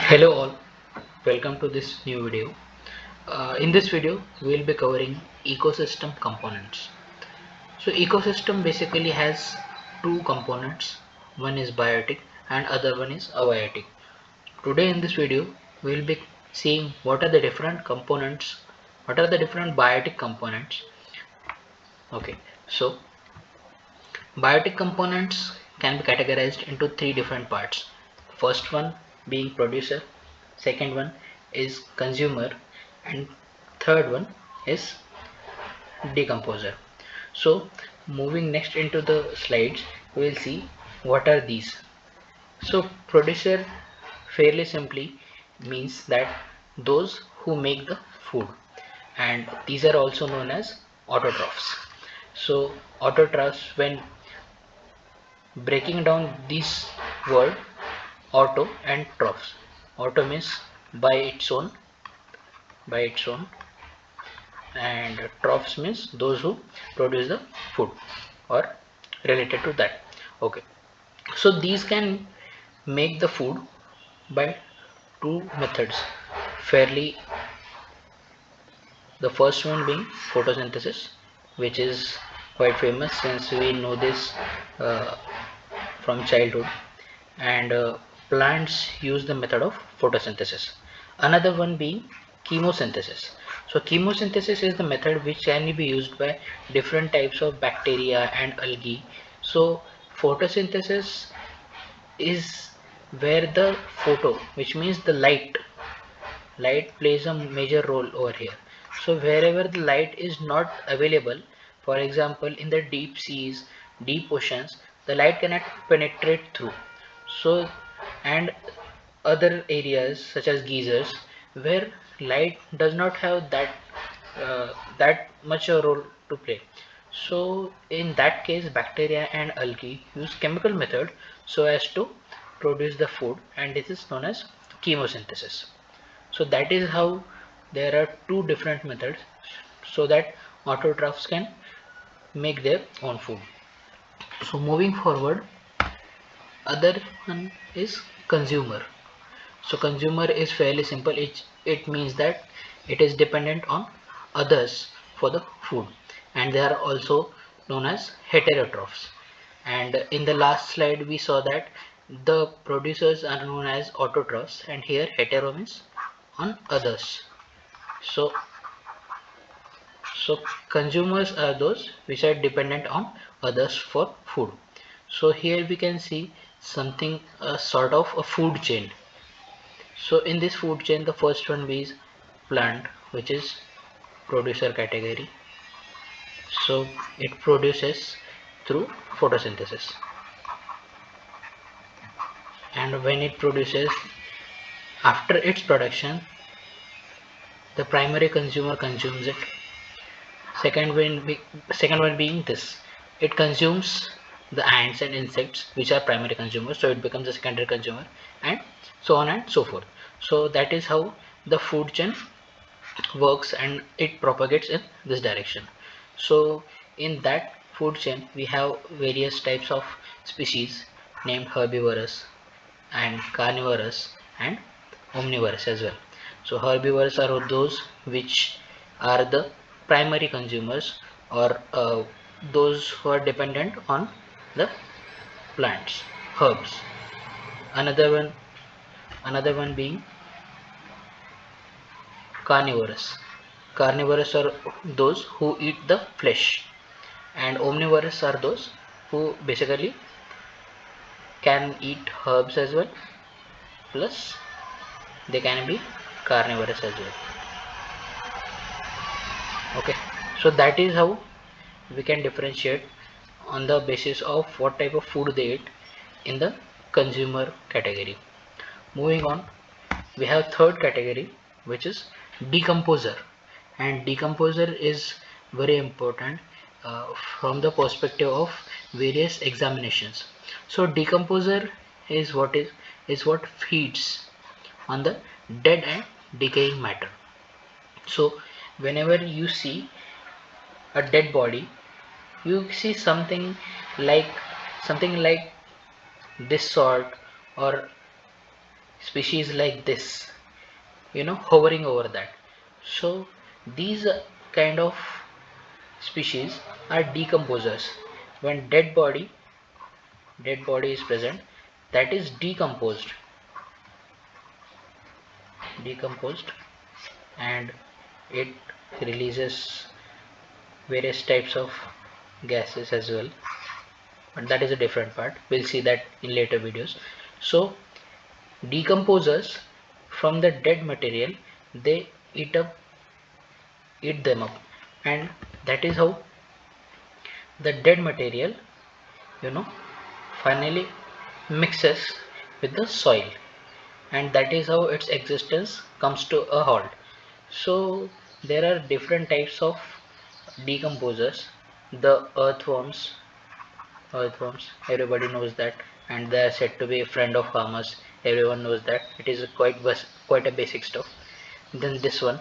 Hello all, welcome to this new video. In this video, we will be covering ecosystem components. So ecosystem basically has two components. One is biotic and other one is abiotic. Today in this video, we will be seeing what are the different components, what are the different biotic components. Okay, so biotic components can be categorized into three different parts. First one being producer, second one is consumer, and third one is decomposer. So moving next into the slides, we will see what are these. So producer fairly simply means that those who make the food, and these are also known as autotrophs. So autotrophs, when breaking down this word auto and troughs. Auto means by its own, and troughs means those who produce the food or related to that. Okay, so these can make the food by two methods. Fairly, the first one being photosynthesis, which is quite famous since we know this uh, from childhood, and plants use the method of photosynthesis. Another one being chemosynthesis. So chemosynthesis is the method which can be used by different types of bacteria and algae. So photosynthesis is where the photo, which means the light plays a major role over here. So wherever the light is not available, for example in the deep seas, deep oceans, the light cannot penetrate through. So, and other areas such as geysers where light does not have that much a role to play. So in that case, bacteria and algae use chemical method so as to produce the food, and this is known as chemosynthesis. So that is how there are two different methods so that autotrophs can make their own food. So moving forward, other one is consumer. So consumer is fairly simple. It means that it is dependent on others for the food, and they are also known as heterotrophs. And in the last slide we saw that the producers are known as autotrophs, and here hetero means on others. So so consumers are those which are dependent on others for food. So here we can see something, a sort of a food chain. So in this food chain, the first one is plant, which is producer category. So it produces through photosynthesis, and when it produces, after its production, the primary consumer consumes it. Second one being this, it consumes the ants and insects which are primary consumers, so it becomes a secondary consumer, and so on and so forth. So that is how the food chain works, and it propagates in this direction. So in that food chain we have various types of species named herbivorous and carnivorous and omnivorous as well. So herbivores are those which are the primary consumers, or those who are dependent on the plants, herbs. Another one another one being carnivorous. Carnivorous are those who eat the flesh, and omnivorous are those who basically can eat herbs as well, plus they can be carnivorous as well. Okay, so that is how we can differentiate on the basis of what type of food they eat in the consumer category. Moving on, we have third category, which is decomposer. And decomposer is very important from the perspective of various examinations. So decomposer is what feeds on the dead and decaying matter. So whenever you see a dead body, you see like something like this sort, or species like this, hovering over that. So these kind of species are decomposers. When dead body is present, that is decomposed, and it releases various types of gases as well, but that is a different part. We'll see that in later videos. So decomposers, from the dead material, they eat them up, and that is how the dead material, you know finally mixes with the soil, and that is how its existence comes to a halt. So there are different types of decomposers. The earthworms, everybody knows that, and they are said to be a friend of farmers. Everyone knows that. It is quite a basic stuff. Then this one.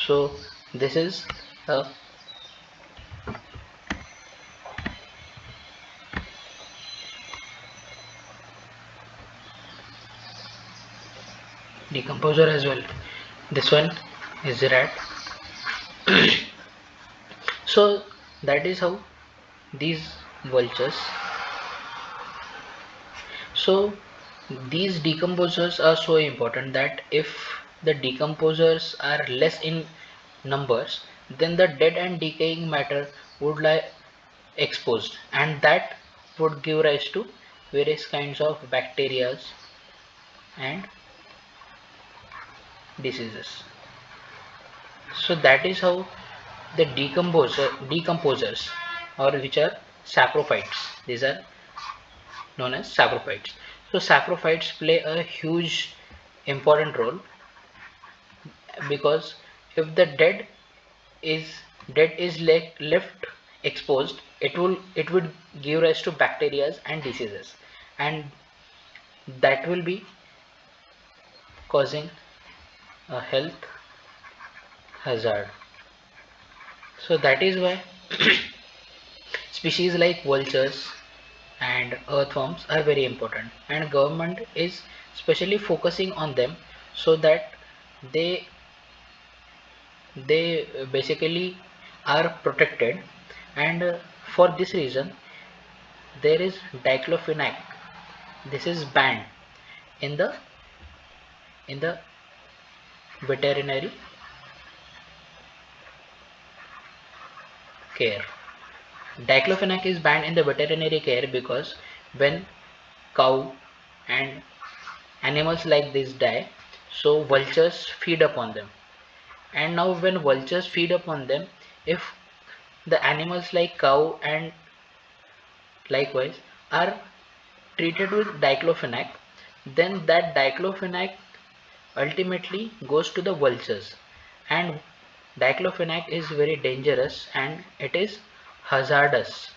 So this is a decomposer as well. This one is rat. So that is how these vultures. So these decomposers are so important that if the decomposers are less in numbers, then the dead and decaying matter would lie exposed, and that would give rise to various kinds of bacteria and diseases. So that is how the decomposers, or which are saprophytes, these are known as saprophytes. So saprophytes play a huge important role, because if the is left exposed, it would give rise to bacteria and diseases, and that will be causing a health hazard. So that is why species like vultures and earthworms are very important, and government is specially focusing on them, so that they basically are protected. And for this reason, there is diclofenac. This is banned in the veterinary care. Diclofenac is banned in the veterinary care because when cow and animals like this die, so vultures feed upon them. And now when vultures feed upon them, if the animals like cow and likewise are treated with diclofenac, then that diclofenac ultimately goes to the vultures, and diclofenac is very dangerous and it is hazardous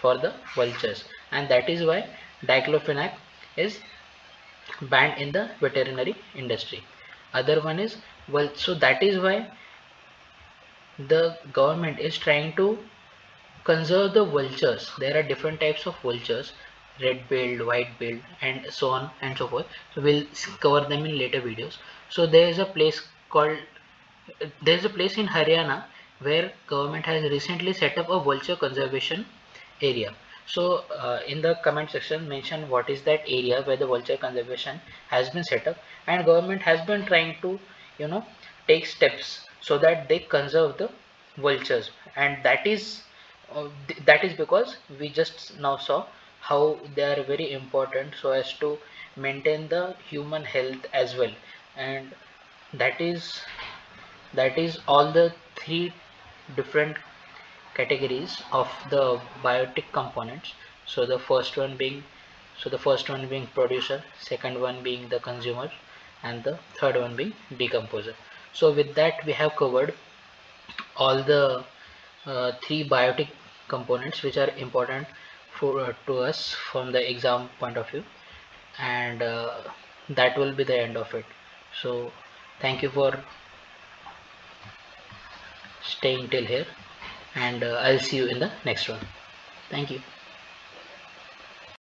for the vultures, and that is why diclofenac is banned in the veterinary industry. Other one is, well, so that is why the government is trying to conserve the vultures. There are different types of vultures: red billed, white billed, and so on and so forth. So we'll cover them in later videos. So there is a place in Haryana where government has recently set up a vulture conservation area. So in the comment section, mention what is that area where the vulture conservation has been set up, and government has been trying to, you know take steps so that they conserve the vultures. And that is because we just now saw how they are very important so as to maintain the human health as well. And that is all the three different categories of the biotic components. So the first one being producer, second one being the consumer, and the third one being decomposer. So with that, we have covered all the three biotic components which are important for to us from the exam point of view, and that will be the end of it. So thank you for staying till here, and I'll see you in the next one. Thank you.